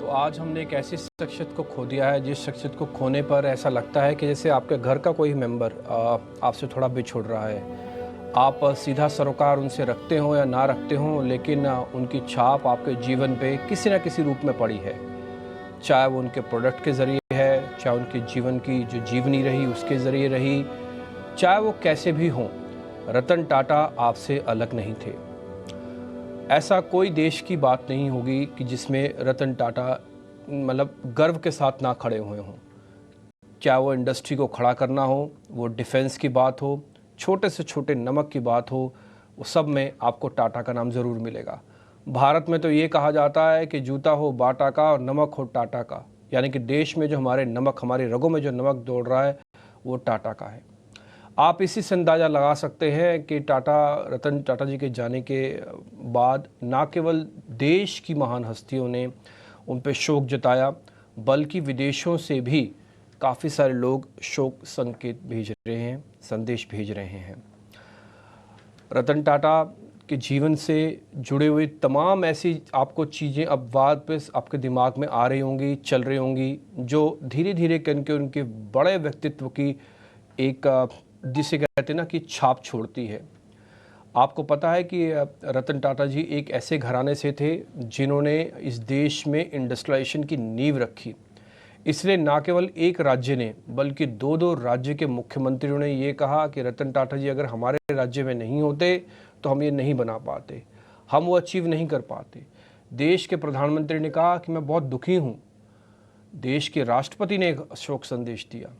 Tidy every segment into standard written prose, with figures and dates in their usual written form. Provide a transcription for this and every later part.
तो आज हमने एक ऐसी शख्सियत को खो दिया है जिस शख्सियत को खोने पर ऐसा लगता है कि जैसे आपके घर का कोई मेंबर आपसे थोड़ा बिछुड़ रहा है। आप सीधा सरोकार उनसे रखते हो या ना रखते हो, लेकिन उनकी छाप आपके जीवन पे किसी न किसी रूप में पड़ी है। चाहे वो उनके प्रोडक्ट के ज़रिए है, चाहे उनके जीवन की जो जीवनी रही उसके ज़रिए रही, चाहे वो कैसे भी हों, रतन टाटा आपसे अलग नहीं थे। ऐसा कोई देश की बात नहीं होगी कि जिसमें रतन टाटा मतलब गर्व के साथ ना खड़े हुए हों। क्या वो इंडस्ट्री को खड़ा करना हो, वो डिफेंस की बात हो, छोटे से छोटे नमक की बात हो, वो सब में आपको टाटा का नाम ज़रूर मिलेगा। भारत में तो ये कहा जाता है कि जूता हो बाटा का और नमक हो टाटा का, यानी कि देश में जो हमारे नमक, हमारे रगों में जो नमक दौड़ रहा है वो टाटा का है। आप इसी से अंदाज़ा लगा सकते हैं कि रतन टाटा जी के जाने के बाद ना केवल देश की महान हस्तियों ने उन पे शोक जताया, बल्कि विदेशों से भी काफ़ी सारे लोग शोक संकेत भेज रहे हैं, संदेश भेज रहे हैं। रतन टाटा के जीवन से जुड़े हुए तमाम ऐसी आपको चीज़ें अब वापस आपके दिमाग में आ रही होंगी, चल रही होंगी, जो धीरे धीरे करके उनके बड़े व्यक्तित्व की एक जिसे कहते हैं ना कि छाप छोड़ती है। आपको पता है कि रतन टाटा जी एक ऐसे घराने से थे जिन्होंने इस देश में इंडस्ट्रियलाइजेशन की नींव रखी। इसलिए ना केवल एक राज्य ने बल्कि दो दो राज्य के मुख्यमंत्रियों ने ये कहा कि रतन टाटा जी अगर हमारे राज्य में नहीं होते तो हम ये नहीं बना पाते, हम वो अचीव नहीं कर पाते। देश के प्रधानमंत्री ने कहा कि मैं बहुत दुखी हूँ। देश के राष्ट्रपति ने एक शोक संदेश दिया।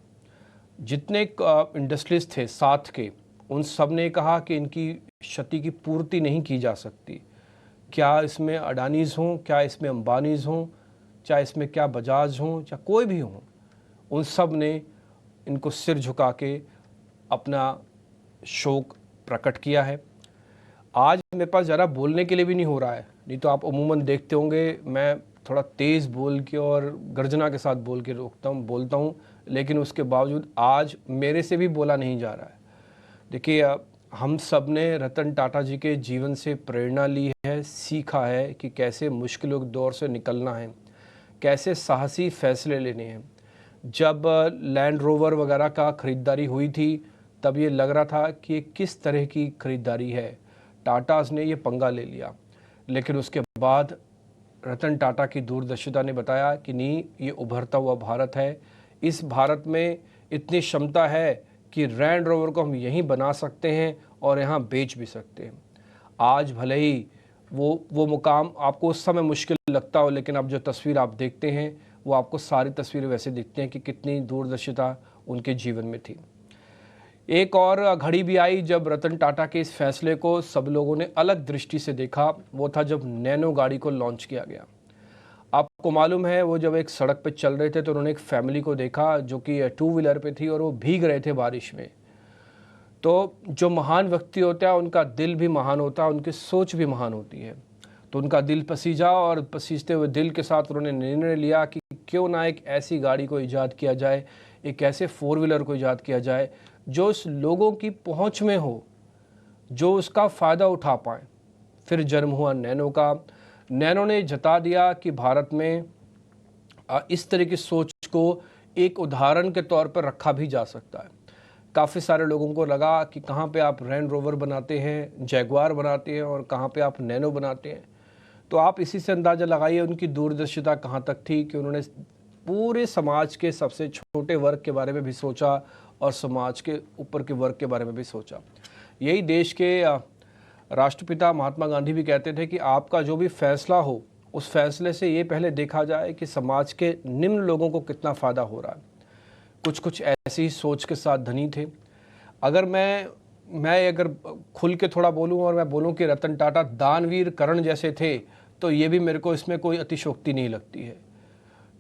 जितने इंडस्ट्रीज थे साथ के, उन सब ने कहा कि इनकी क्षति की पूर्ति नहीं की जा सकती। क्या इसमें अडानीज़ हों, क्या इसमें अंबानीज़ हों, चाहे इसमें क्या बजाज हों, चाहे कोई भी हों, उन सब ने इनको सिर झुका के अपना शोक प्रकट किया है। आज मेरे पास ज़रा बोलने के लिए भी नहीं हो रहा है, नहीं तो आप अमूमन देखते होंगे मैं थोड़ा तेज़ बोल के और गर्जना के साथ बोलता हूँ, लेकिन उसके बावजूद आज मेरे से भी बोला नहीं जा रहा है। देखिए, हम सब ने रतन टाटा जी के जीवन से प्रेरणा ली है, सीखा है कि कैसे मुश्किल दौर से निकलना है, कैसे साहसी फैसले लेने हैं। जब लैंड रोवर वगैरह का ख़रीदारी हुई थी तब ये लग रहा था कि ये किस तरह की ख़रीदारी है, टाटाज़ ने ये पंगा ले लिया। लेकिन उसके बाद रतन टाटा की दूरदर्शिता ने बताया कि नहीं, ये उभरता हुआ भारत है। इस भारत में इतनी क्षमता है कि लैंड रोवर को हम यहीं बना सकते हैं और यहाँ बेच भी सकते हैं। आज भले ही वो मुकाम आपको उस समय मुश्किल लगता हो, लेकिन अब जो तस्वीर आप देखते हैं वो आपको सारी तस्वीरें वैसे दिखती हैं कि कितनी दूरदर्शिता उनके जीवन में थी। एक और घड़ी भी आई जब रतन टाटा के इस फैसले को सब लोगों ने अलग दृष्टि से देखा। वो था जब नैनो गाड़ी को लॉन्च किया गया। आपको मालूम है, वो जब एक सड़क पे चल रहे थे तो उन्होंने एक फैमिली को देखा जो कि टू व्हीलर पे थी और वो भीग रहे थे बारिश में। तो जो महान व्यक्ति होता है उनका दिल भी महान होता है, उनकी सोच भी महान होती है। तो उनका दिल पसीजा और पसीजते हुए दिल के साथ उन्होंने निर्णय लिया कि क्यों ना एक ऐसी गाड़ी को ईजाद किया जाए, एक ऐसे फोर व्हीलर को ईजाद किया जाए जो उस लोगों की पहुंच में हो, जो उसका फ़ायदा उठा पाए। फिर जन्म हुआ नैनो का। नैनो ने जता दिया कि भारत में इस तरह की सोच को एक उदाहरण के तौर पर रखा भी जा सकता है। काफ़ी सारे लोगों को लगा कि कहाँ पे आप लैंड रोवर बनाते हैं, जैगुआर बनाते हैं और कहाँ पे आप नैनो बनाते हैं। तो आप इसी से अंदाज़ा लगाइए उनकी दूरदर्शिता कहाँ तक थी कि उन्होंने पूरे समाज के सबसे छोटे वर्ग के बारे में भी सोचा और समाज के ऊपर के वर्ग के बारे में भी सोचा। यही देश के राष्ट्रपिता महात्मा गांधी भी कहते थे कि आपका जो भी फैसला हो, उस फैसले से ये पहले देखा जाए कि समाज के निम्न लोगों को कितना फ़ायदा हो रहा है। कुछ कुछ ऐसी ही सोच के साथ धनी थे। अगर मैं अगर खुल के थोड़ा बोलूं और मैं बोलूं कि रतन टाटा दानवीर कर्ण जैसे थे, तो ये भी मेरे को इसमें कोई अतिशयोक्ति नहीं लगती है,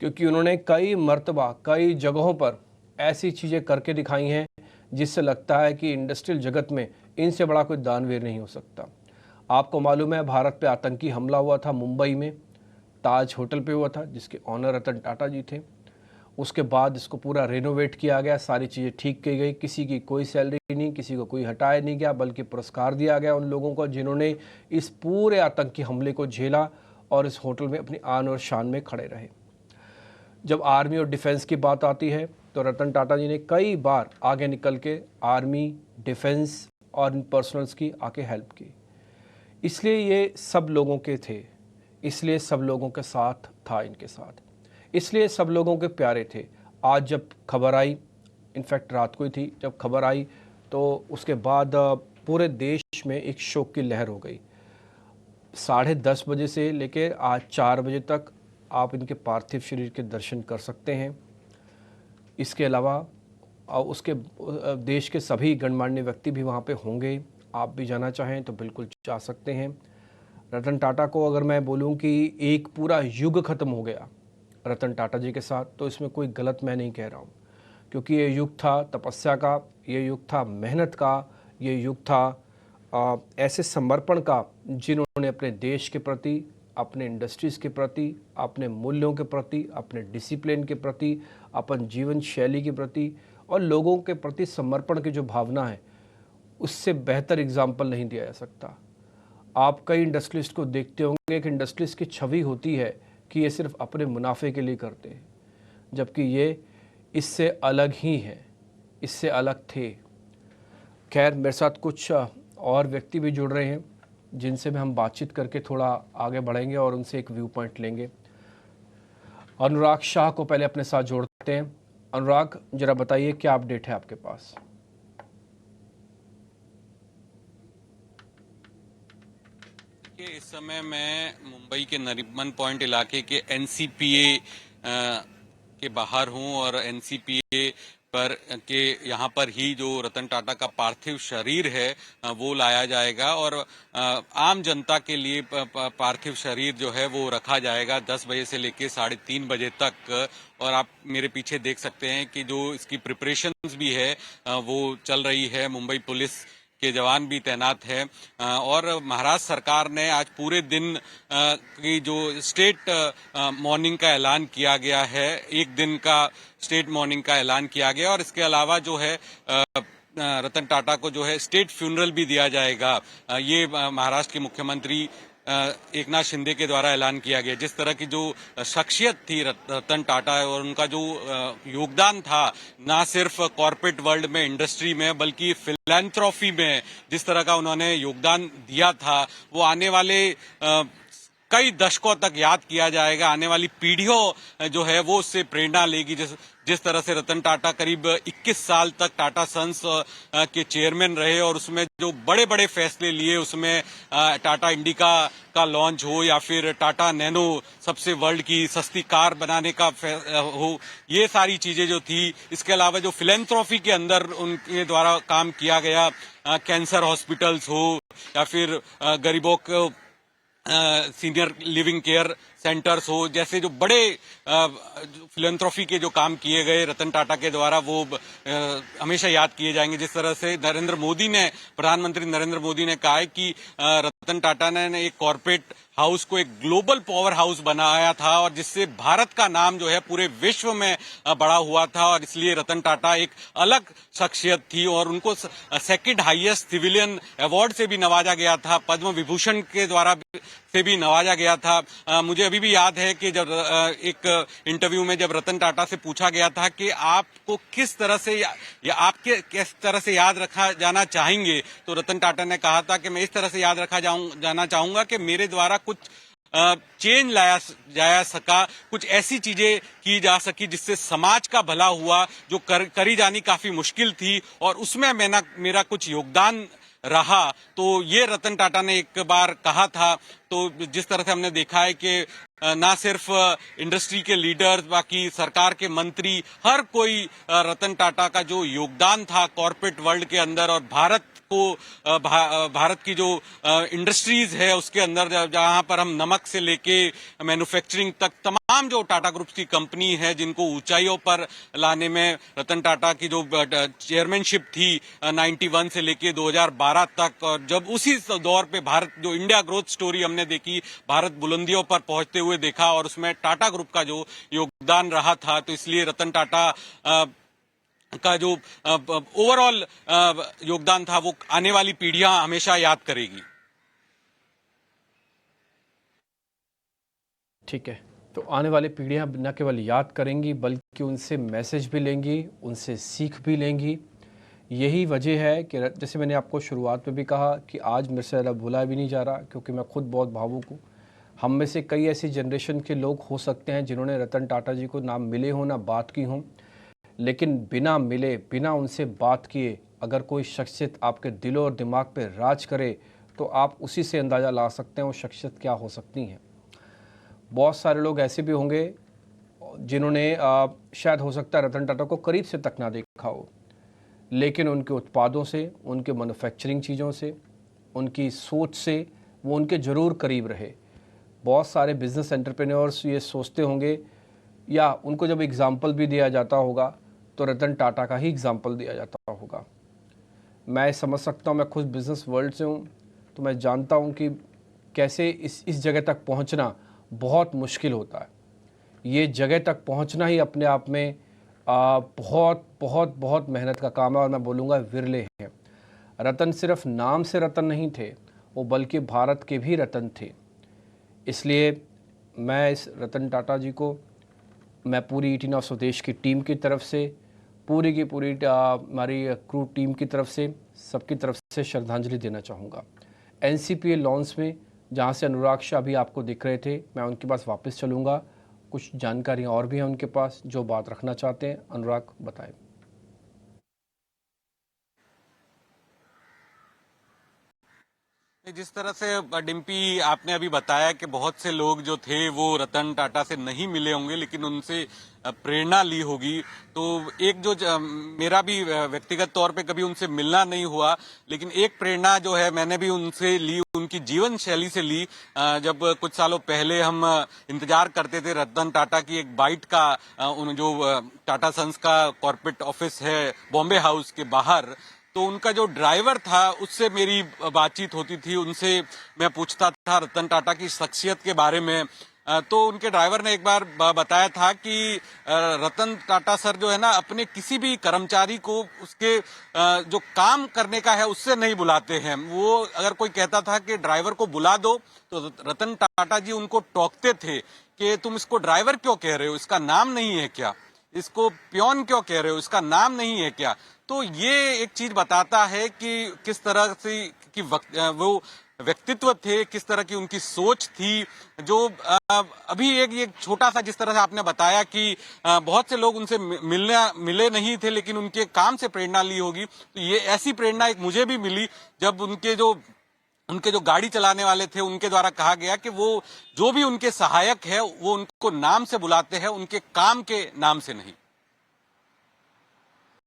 क्योंकि उन्होंने कई मर्तबा कई जगहों पर ऐसी चीज़ें करके दिखाई हैं जिससे लगता है कि इंडस्ट्रियल जगत में इनसे बड़ा कोई दानवीर नहीं हो सकता। आपको मालूम है, भारत पे आतंकी हमला हुआ था मुंबई में, ताज होटल पे हुआ था, जिसके ऑनर रतन टाटा जी थे। उसके बाद इसको पूरा रेनोवेट किया गया, सारी चीज़ें ठीक की गई, किसी की कोई सैलरी नहीं, किसी को कोई हटाया नहीं गया, बल्कि पुरस्कार दिया गया उन लोगों को जिन्होंने इस पूरे आतंकी हमले को झेला और इस होटल में अपनी आन और शान में खड़े रहे। जब आर्मी और डिफेंस की बात आती है तो रतन टाटा जी ने कई बार आगे निकल के आर्मी, डिफेंस और इन पर्सनल्स की आके हेल्प की। इसलिए ये सब लोगों के थे, इसलिए सब लोगों के साथ था, इनके साथ, इसलिए सब लोगों के प्यारे थे। आज जब खबर आई, इनफैक्ट रात को ही थी जब खबर आई, तो उसके बाद पूरे देश में एक शोक की लहर हो गई। 10:30 बजे से लेके आज 4 बजे तक आप इनके पार्थिव शरीर के दर्शन कर सकते हैं। इसके अलावा उसके देश के सभी गणमान्य व्यक्ति भी वहाँ पे होंगे। आप भी जाना चाहें तो बिल्कुल जा सकते हैं। रतन टाटा को अगर मैं बोलूँ कि एक पूरा युग ख़त्म हो गया रतन टाटा जी के साथ, तो इसमें कोई गलत मैं नहीं कह रहा हूँ, क्योंकि ये युग था तपस्या का, ये युग था मेहनत का, ये युग था ऐसे समर्पण का जिन्होंने अपने देश के प्रति, अपने इंडस्ट्रीज़ के प्रति, अपने मूल्यों के प्रति, अपने डिसिप्लिन के प्रति, अपन जीवन शैली के प्रति और लोगों के प्रति समर्पण की जो भावना है, उससे बेहतर एग्जाम्पल नहीं दिया जा सकता। आप कई इंडस्ट्रियलिस्ट को देखते होंगे कि इंडस्ट्रियलिस्ट की छवि होती है कि ये सिर्फ अपने मुनाफे के लिए करते हैं, जबकि ये इससे अलग ही हैं, इससे अलग थे। खैर, मेरे साथ कुछ और व्यक्ति भी जुड़ रहे हैं जिनसे हम बातचीत करके थोड़ा आगे बढ़ेंगे और उनसे एक व्यू पॉइंट लेंगे। अनुराग शाह को पहले अपने साथ जोड़ते हैं। अनुराग, जरा बताइए क्या अपडेट है आपके पास? इस समय मैं मुंबई के नरीमन पॉइंट इलाके के एनसीपीए के बाहर हूं और एनसीपीए पर के यहाँ पर ही जो रतन टाटा का पार्थिव शरीर है वो लाया जाएगा और आम जनता के लिए पार्थिव शरीर जो है वो रखा जाएगा 10 बजे से लेकर 3:30 बजे तक। और आप मेरे पीछे देख सकते हैं कि जो इसकी प्रिपरेशंस भी है वो चल रही है। मुंबई पुलिस के जवान भी तैनात है और महाराष्ट्र सरकार ने आज पूरे दिन की जो स्टेट मॉर्निंग का ऐलान किया गया है, एक दिन का स्टेट मॉर्निंग का ऐलान किया गया और इसके अलावा जो है रतन टाटा को जो है स्टेट फ्यूनरल भी दिया जाएगा। ये महाराष्ट्र के मुख्यमंत्री एकनाथ शिंदे के द्वारा ऐलान किया गया। जिस तरह की जो शख्सियत थी रतन टाटा और उनका जो योगदान था ना सिर्फ कॉर्पोरेट वर्ल्ड में, इंडस्ट्री में, बल्कि फिलैंथ्रोफी में जिस तरह का उन्होंने योगदान दिया था वो आने वाले कई दशकों तक याद किया जाएगा। आने वाली पीढ़ियों जो है वो उससे प्रेरणा लेगी। जिस तरह से रतन टाटा करीब 21 साल तक टाटा सन्स के चेयरमैन रहे और उसमें जो बड़े बड़े फैसले लिए, उसमें टाटा इंडिका का लॉन्च हो या फिर टाटा नैनो सबसे वर्ल्ड की सस्ती कार बनाने का हो, ये सारी चीजें जो थी। इसके अलावा जो फिलैंथ्रोफी के अंदर उनके द्वारा काम किया गया, कैंसर हॉस्पिटल्स हो या फिर गरीबों को सीनियर लिविंग केयर सेंटर्स हो, जैसे जो बड़े फिलैंथ्रोफी के जो काम किए गए रतन टाटा के द्वारा वो हमेशा याद किए जाएंगे। जिस तरह से प्रधानमंत्री नरेंद्र मोदी ने कहा है कि रतन टाटा ने एक कॉर्पोरेट हाउस को एक ग्लोबल पावर हाउस बनाया था और जिससे भारत का नाम जो है पूरे विश्व में बड़ा हुआ था और इसलिए रतन टाटा एक अलग शख्सियत थी और उनको सेकंड हाईएस्ट सिविलियन अवार्ड से भी नवाजा गया था, पद्म विभूषण के द्वारा से भी नवाजा गया था। मुझे अभी भी याद है कि जब एक इंटरव्यू में जब रतन टाटा से पूछा गया था कि आपको किस तरह से या आपके किस तरह से याद रखा जाना चाहेंगे, तो रतन टाटा ने कहा था कि मैं इस तरह से याद रखा जाना चाहूंगा कि मेरे द्वारा कुछ चेंज लाया जा सका, कुछ ऐसी चीजें की जा सकी जिससे समाज का भला हुआ, जो करी जानी काफी मुश्किल थी और उसमें मेरा कुछ योगदान रहा। तो ये रतन टाटा ने एक बार कहा था। तो जिस तरह से हमने देखा है कि ना सिर्फ इंडस्ट्री के लीडर्स, बाकी सरकार के मंत्री, हर कोई रतन टाटा का जो योगदान था कॉर्पोरेट वर्ल्ड के अंदर और भारत की जो इंडस्ट्रीज है उसके अंदर, जहां पर हम नमक से लेके मैन्युफैक्चरिंग तक तमाम जो टाटा ग्रुप की कंपनी है जिनको ऊंचाइयों पर लाने में रतन टाटा की जो चेयरमैनशिप थी 91 से लेके 2012 तक, और जब उसी दौर पे भारत जो इंडिया ग्रोथ स्टोरी हमने देखी, भारत बुलंदियों पर पहुंचते हुए देखा और उसमें टाटा ग्रुप का जो योगदान रहा था, तो इसलिए रतन टाटा का जो ओवरऑल योगदान था वो आने वाली पीढ़ियां हमेशा याद करेगी। ठीक है, तो आने वाली पीढ़ियां न केवल याद करेंगी बल्कि उनसे मैसेज भी लेंगी, उनसे सीख भी लेंगी। यही वजह है कि जैसे मैंने आपको शुरुआत में भी कहा कि आज मेरे से ज़्यादा भूला भी नहीं जा रहा, क्योंकि मैं खुद बहुत भावुक हूँ। हम में से कई ऐसी जनरेशन के लोग हो सकते हैं जिन्होंने रतन टाटा जी को ना मिले हों, ना बात की हों, लेकिन बिना मिले, बिना उनसे बात किए अगर कोई शख्सियत आपके दिल और दिमाग पे राज करे तो आप उसी से अंदाज़ा ला सकते हैं वो शख्सियत क्या हो सकती हैं। बहुत सारे लोग ऐसे भी होंगे जिन्होंने शायद हो सकता है रतन टाटा को करीब से तक ना देखा हो, लेकिन उनके उत्पादों से, उनके मैन्युफैक्चरिंग चीज़ों से, उनकी सोच से वो उनके ज़रूर करीब रहे। बहुत सारे बिज़नेस एंटरप्रेन्योर्स ये सोचते होंगे या उनको जब एग्ज़ाम्पल भी दिया जाता होगा तो रतन टाटा का ही एग्ज़ाम्पल दिया जाता होगा। मैं समझ सकता हूँ, मैं खुद बिज़नेस वर्ल्ड से हूँ, तो मैं जानता हूँ कि कैसे इस जगह तक पहुँचना बहुत मुश्किल होता है। ये जगह तक पहुँचना ही अपने आप में बहुत बहुत बहुत मेहनत का काम है और मैं बोलूँगा विरले हैं। रतन सिर्फ नाम से रतन नहीं थे, वो बल्कि भारत के भी रतन थे। इसलिए मैं इस रतन टाटा जी को, मैं पूरी 18 ऑफ स्वदेश की टीम की तरफ से, पूरी की पूरी हमारी क्रू टीम की तरफ से, सबकी तरफ से श्रद्धांजलि देना चाहूँगा। एनसीपीए लॉन्च में जहाँ से अनुराग शाह भी आपको दिख रहे थे, मैं उनके पास वापस चलूँगा। कुछ जानकारियाँ और भी हैं उनके पास जो बात रखना चाहते हैं। अनुराग बताएं। जिस तरह से डिम्पी आपने अभी बताया कि बहुत से लोग जो थे वो रतन टाटा से नहीं मिले होंगे लेकिन उनसे प्रेरणा ली होगी, तो एक जो मेरा भी व्यक्तिगत तौर पे कभी उनसे मिलना नहीं हुआ, लेकिन एक प्रेरणा जो है मैंने भी उनसे ली, उनकी जीवन शैली से ली। जब कुछ सालों पहले हम इंतजार करते थे रतन टाटा की एक बाइट का, उन जो टाटा सन्स का कॉर्पोरेट ऑफिस है बॉम्बे हाउस के बाहर, तो उनका जो ड्राइवर था उससे मेरी बातचीत होती थी, उनसे मैं पूछता था रतन टाटा की शख्सियत के बारे में। तो उनके ड्राइवर ने एक बार बताया था कि रतन टाटा सर जो है ना अपने किसी भी कर्मचारी को उसके जो काम करने का है उससे नहीं बुलाते हैं। वो अगर कोई कहता था कि ड्राइवर को बुला दो तो रतन टाटा जी उनको टोकते थे कि तुम इसको ड्राइवर क्यों कह रहे हो, इसका नाम नहीं है क्या, इसको पियोन क्यों कह रहे हो, इसका नाम नहीं है क्या। तो ये एक चीज बताता है कि किस तरह से कि वो व्यक्तित्व थे, किस तरह की उनकी सोच थी। जो अभी एक छोटा सा जिस तरह से आपने बताया कि बहुत से लोग उनसे मिले नहीं थे लेकिन उनके काम से प्रेरणा ली होगी, तो ये ऐसी प्रेरणा एक मुझे भी मिली जब उनके जो गाड़ी चलाने वाले थे उनके द्वारा कहा गया कि वो जो भी उनके सहायक है वो उनको नाम से बुलाते हैं, उनके काम के नाम से नहीं।